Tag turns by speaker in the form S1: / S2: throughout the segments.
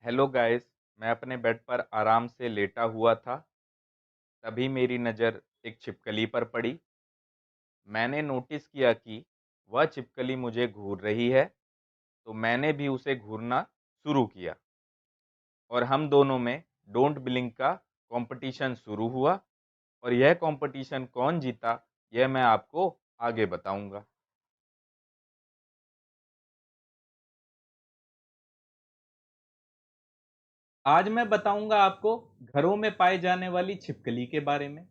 S1: Hello guys. मैं अपने bed पर आराम से लेटा हुआ था। तभी मेरी नज़र एक छिपकली पर पड़ी। मैंने नोटिस किया कि वह छिपकली मुझे घूर रही है, तो मैंने भी उसे घूरना शुरू किया और हम दोनों में डोंट ब्लिंक का कंपटीशन शुरू हुआ। और यह कंपटीशन कौन जीता, यह मैं आपको आगे बताऊंगा।
S2: आज मैं बताऊंगा आपको घरों में पाए जाने वाली छिपकली के बारे में,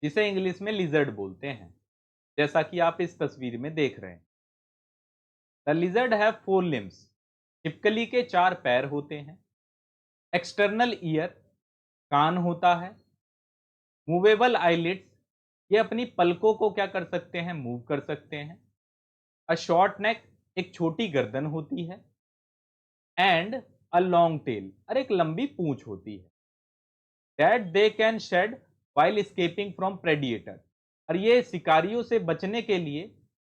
S2: जिसे इंग्लिश में लिजर्ड बोलते हैं। जैसा कि आप इस तस्वीर में देख रहे हैं, the lizard have four limbs. छिपकली के चार पैर होते हैं। एक्सटर्नल ईयर, कान होता है। मूवेबल आईलिड्स, ये अपनी पलकों को क्या कर सकते हैं, मूव कर सकते हैं। अ शॉर्ट नेक, एक छोटी गर्दन होती है। एंड अ लॉन्ग टेल, और एक लंबी पूंछ होती है। That they can shade while escaping from predator, और ये शिकारियों से बचने के लिए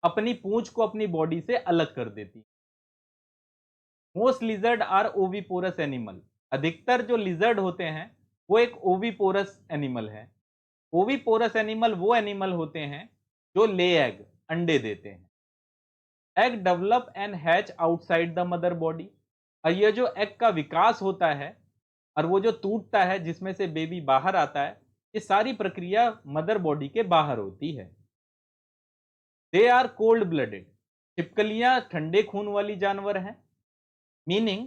S2: अपनी पूंछ को अपनी बॉडी से अलग कर देती। Most lizard are oviparous animal. अधिकतर जो लिजर्ड होते हैं वो एक ओविपोरस एनिमल है। ओविपोरस एनिमल वो एनिमल होते हैं जो ले एग, अंडे देते हैं। Egg develop and hatch outside the mother body. और ये जो एग का विकास होता है और वो जो टूटता है जिसमें से बेबी बाहर आता है, ये सारी प्रक्रिया मदर बॉडी के बाहर होती है। They are cold blooded. छिपकलियां ठंडे खून वाली जानवर हैं। Meaning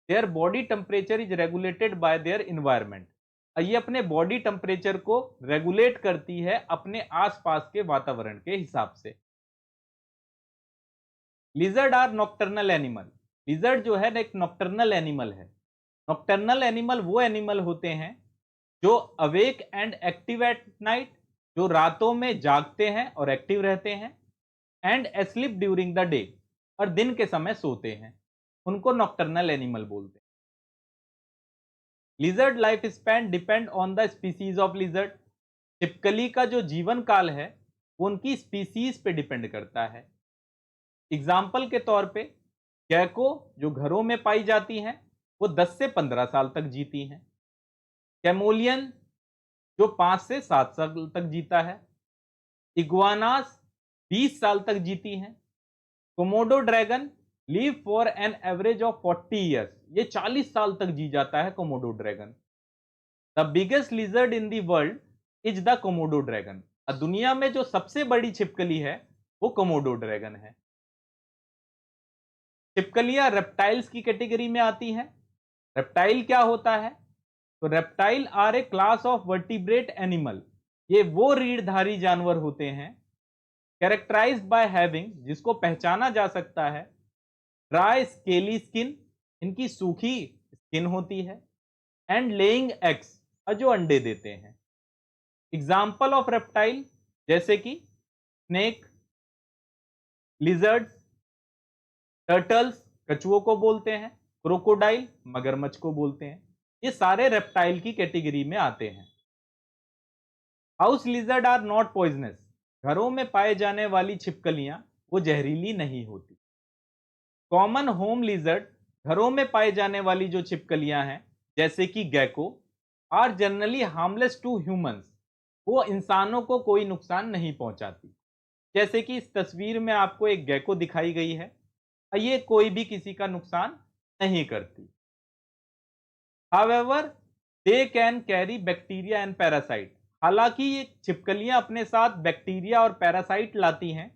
S2: their body temperature is regulated by their environment. ये अपने बॉडी टेम्परेचर को रेगुलेट करती है अपने आसपास के वातावरण के हिसाब से। Lizard are nocturnal animal. Lizard जो है ना, एक नॉक्टर्नल एनिमल है। नॉक्टर्नल एनिमल वो एनिमल होते हैं जो awake and active at night, जो रातों में जागते हैं और एक्टिव रहते हैं। And asleep during the day, और दिन के समय सोते हैं। उनको नॉक्टर्नल एनिमल बोलते हैं। Lizard life span depend on the species of lizard. छिपकली का जो जीवन काल है वो उनकी स्पीसीज पे डिपेंड करता है। एग्जाम्पल के तौर पे गैको जो घरों में पाई जाती हैं वो 10 से 15 साल तक जीती हैं। कैमोलियन जो 5 से 7 साल तक जीता है। इग्वानास 20 साल तक जीती हैं। Komodo dragon live for an average of 40 years, ये 40 साल तक जी जाता है Komodo dragon. The biggest lizard in the world is the Komodo dragon. दुनिया में जो सबसे बड़ी छिपकली है वो कोमोडो ड्रैगन है। छिपकलियां रेप्टाइल्स की कैटेगरी में आती हैं। रेप्टाइल क्या होता है? तो reptile are a class of vertebrate animal. ये वो रीढ़धारी जानवर होते हैं कैरेक्टराइज्ड बाय हैविंग, जिसको पहचाना जा सकता है ड्राई स्केली स्किन, इनकी सूखी स्किन होती है। एंड लेइंग एग्स, और जो अंडे देते हैं। एग्जाम्पल ऑफ रेप्टाइल जैसे कि स्नेक, लिजर्ड्स, टर्टल्स, कछुओं को बोलते हैं। क्रोकोडाइल, मगरमच्छ को बोलते हैं। ये सारे रेप्टाइल की कैटेगरी में आते हैं। House lizard are not poisonous. घरों में पाए जाने वाली छिपकलियां वो जहरीली नहीं होती। कॉमन होम लिजर्ड, घरों में पाए जाने वाली जो छिपकलियां हैं जैसे कि gecko, are generally harmless to humans. वो इंसानों को कोई नुकसान नहीं पहुंचाती। जैसे कि इस तस्वीर में आपको एक गैको दिखाई गई है, ये कोई भी किसी का नुकसान नहीं करती। However they can carry bacteria and parasite. हालांकि ये छिपकलियां अपने साथ बैक्टीरिया और पैरासाइट लाती हैं,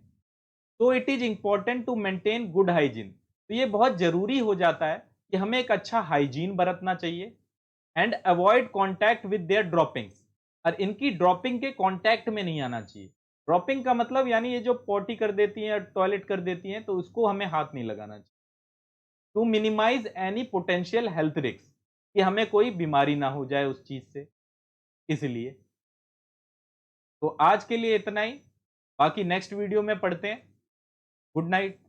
S2: तो it is important to maintain good hygiene. तो ये बहुत जरूरी हो जाता है कि हमें एक अच्छा हाइजीन बरतना चाहिए। And avoid contact with their droppings, और इनकी ड्रॉपिंग के कॉन्टैक्ट में नहीं आना चाहिए। ड्रॉपिंग का मतलब यानी ये जो पॉटी कर देती हैं, टॉयलेट कर देती हैं, तो उसको हमें हाथ नहीं लगाना चाहिए। To minimise any potential health risk, कि हमें कोई बीमारी ना हो जाए उस चीज से, इसलिए। तो आज के लिए इतना ही। बाकी नेक्स्ट वीडियो में पढ़ते हैं। Good night.